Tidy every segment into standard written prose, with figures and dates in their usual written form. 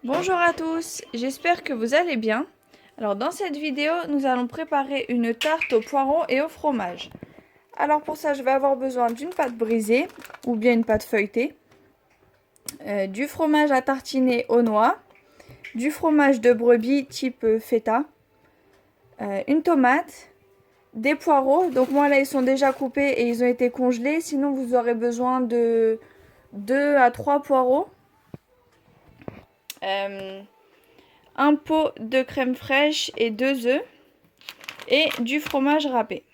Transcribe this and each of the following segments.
Bonjour à tous, j'espère que vous allez bien. Alors dans cette vidéo, nous allons préparer une tarte aux poireaux et au fromage. Alors pour ça, je vais avoir besoin d'une pâte brisée ou bien une pâte feuilletée, du fromage à tartiner aux noix, du fromage de brebis type feta, une tomate, des poireaux. Donc moi là, ils sont déjà coupés et ils ont été congelés. Sinon, vous aurez besoin de 2 à 3 poireaux. Un pot de crème fraîche et 2 œufs et du fromage râpé.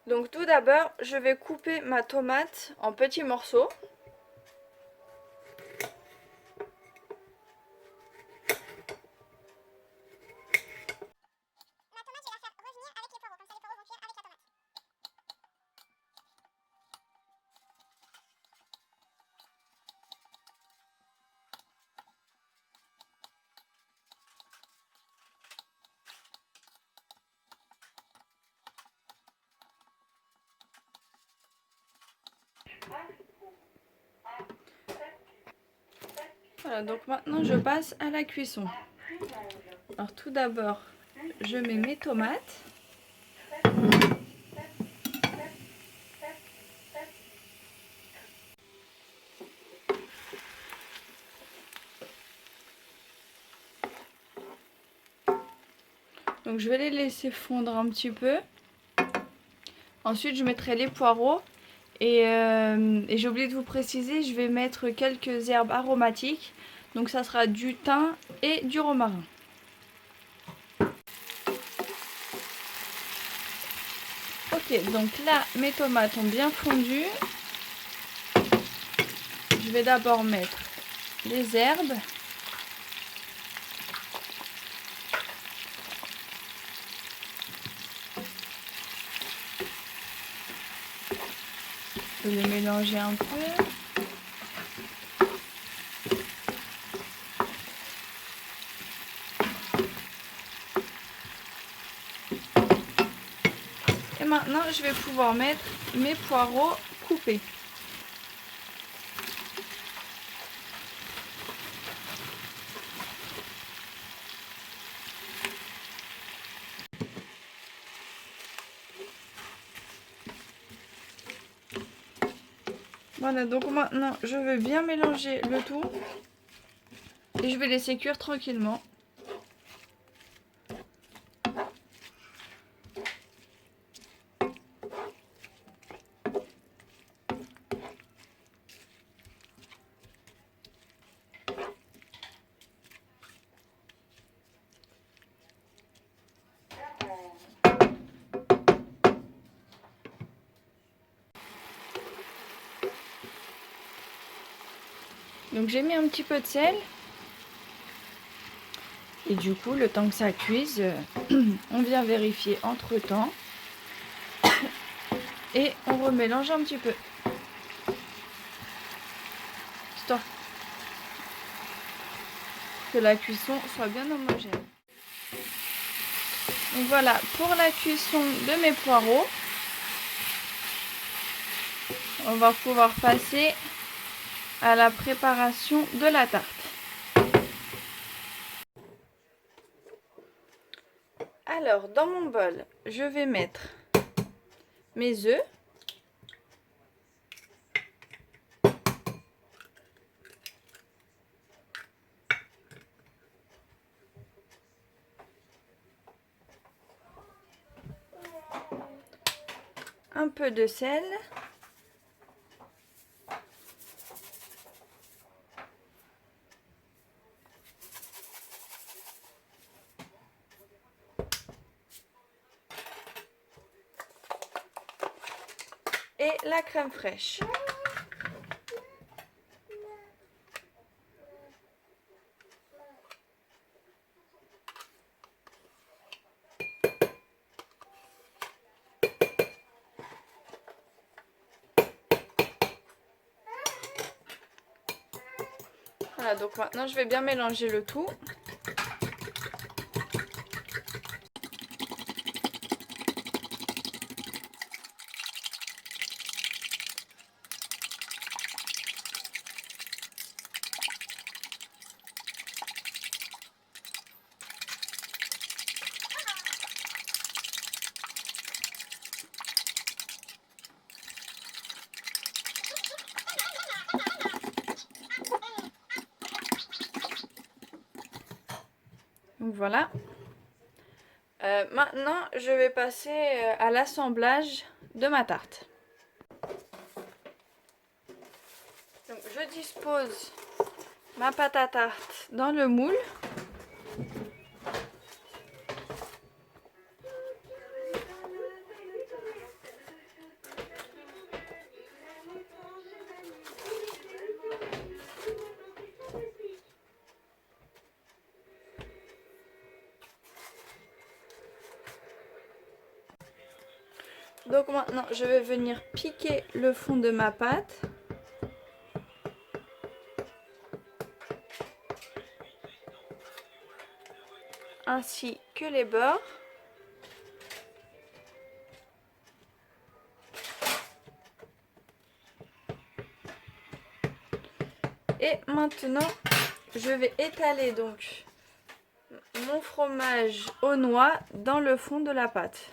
Donc tout d'abord, je vais couper ma tomate en petits morceaux. Voilà, donc maintenant je passe à la cuisson. Alors tout d'abord, je mets mes tomates. Donc je vais les laisser fondre un petit peu. Ensuite je mettrai les poireaux. Et j'ai oublié de vous préciser, je vais mettre quelques herbes aromatiques. Donc ça sera du thym et du romarin. Ok, donc là mes tomates ont bien fondu. Je vais d'abord mettre les herbes. Je vais les mélanger un peu. Et maintenant, je vais pouvoir mettre mes poireaux coupés. Voilà, donc maintenant, je vais bien mélanger le tout. Et je vais laisser cuire tranquillement. Donc j'ai mis un petit peu de sel. Et du coup, le temps que ça cuise, on vient vérifier entre temps. Et on remélange un petit peu. Histoire que la cuisson soit bien homogène. Donc voilà, pour la cuisson de mes poireaux, on va pouvoir passer à la préparation de la tarte. Alors, dans mon bol, je vais mettre mes œufs. Un peu de sel. Et la crème fraîche. Voilà, donc maintenant je vais bien mélanger le tout. Donc voilà. Maintenant, je vais passer à l'assemblage de ma tarte. Donc, je dispose ma pâte à tarte dans le moule. Donc maintenant, je vais venir piquer le fond de ma pâte. Ainsi que les bords. Et maintenant, je vais étaler donc mon fromage aux noix dans le fond de la pâte.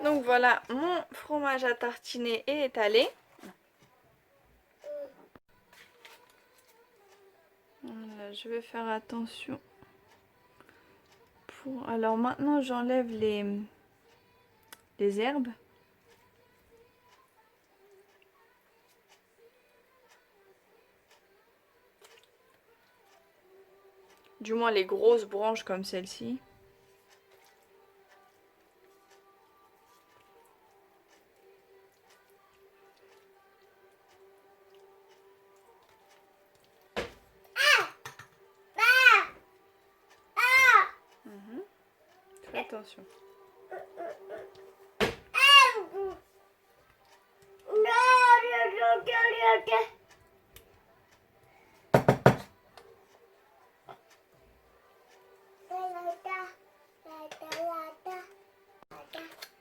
Donc voilà, mon fromage à tartiner est étalé. Voilà, je vais faire attention. Alors maintenant, j'enlève les herbes. Du moins les grosses branches comme celle-ci. Fais attention.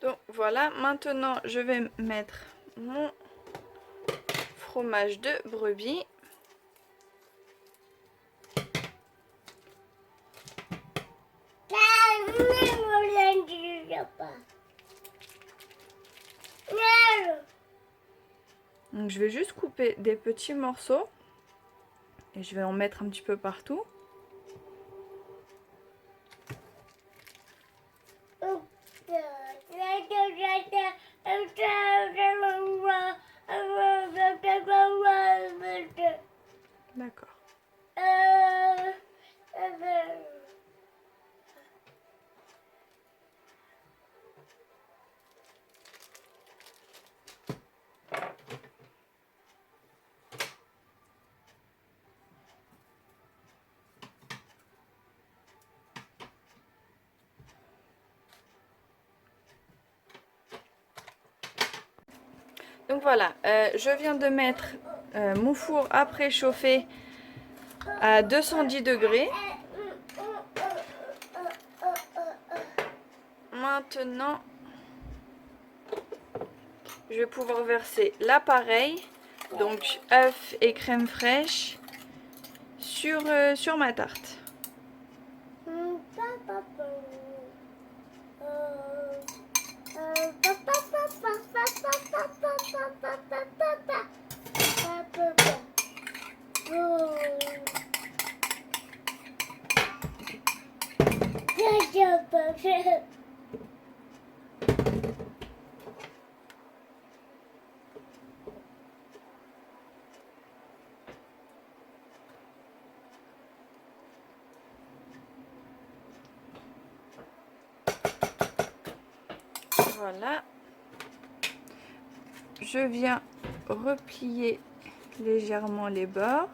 Donc voilà, maintenant je vais mettre mon fromage de brebis. Donc je vais juste couper des petits morceaux et je vais en mettre un petit peu partout. D'accord. Donc voilà, je viens de mettre mon four à préchauffer à 210 degrés. Maintenant, je vais pouvoir verser l'appareil, donc œufs et crème fraîche, sur ma tarte. Voilà. je viens replier légèrement les bords.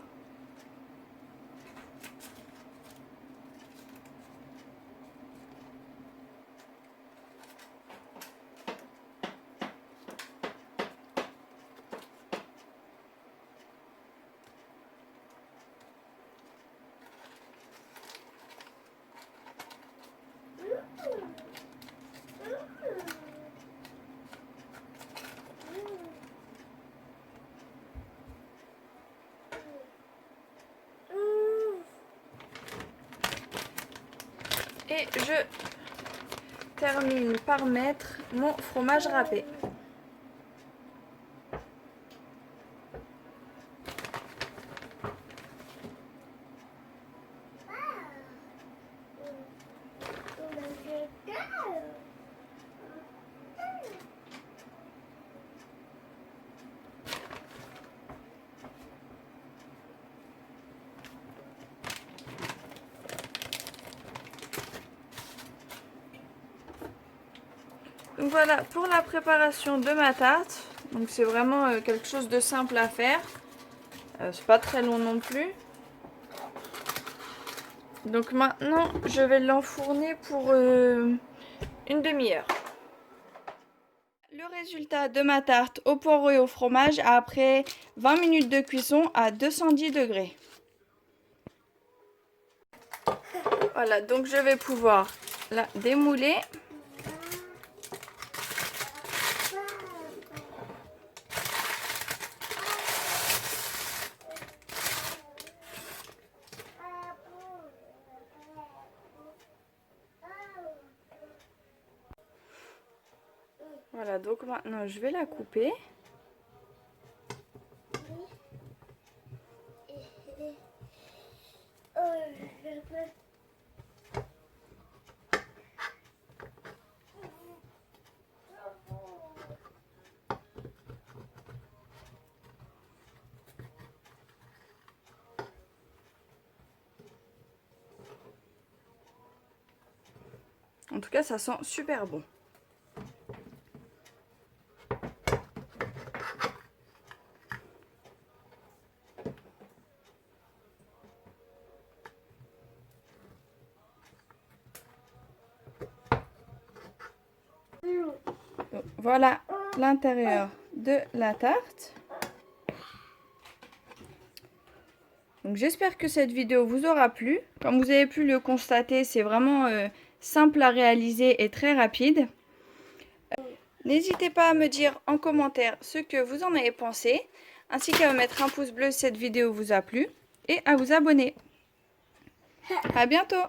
Et je termine par mettre mon fromage râpé. Donc voilà pour la préparation de ma tarte. Donc c'est vraiment quelque chose de simple à faire. C'est pas très long non plus. Donc maintenant je vais l'enfourner pour une demi-heure. Le résultat de ma tarte au poireau et au fromage après 20 minutes de cuisson à 210 degrés. Voilà, donc je vais pouvoir la démouler. Voilà, donc maintenant je vais la couper. En tout cas, ça sent super bon. Voilà l'intérieur de la tarte. Donc j'espère que cette vidéo vous aura plu. Comme vous avez pu le constater, c'est vraiment simple à réaliser et très rapide. N'hésitez pas à me dire en commentaire ce que vous en avez pensé, ainsi qu'à me mettre un pouce bleu si cette vidéo vous a plu et à vous abonner. À bientôt!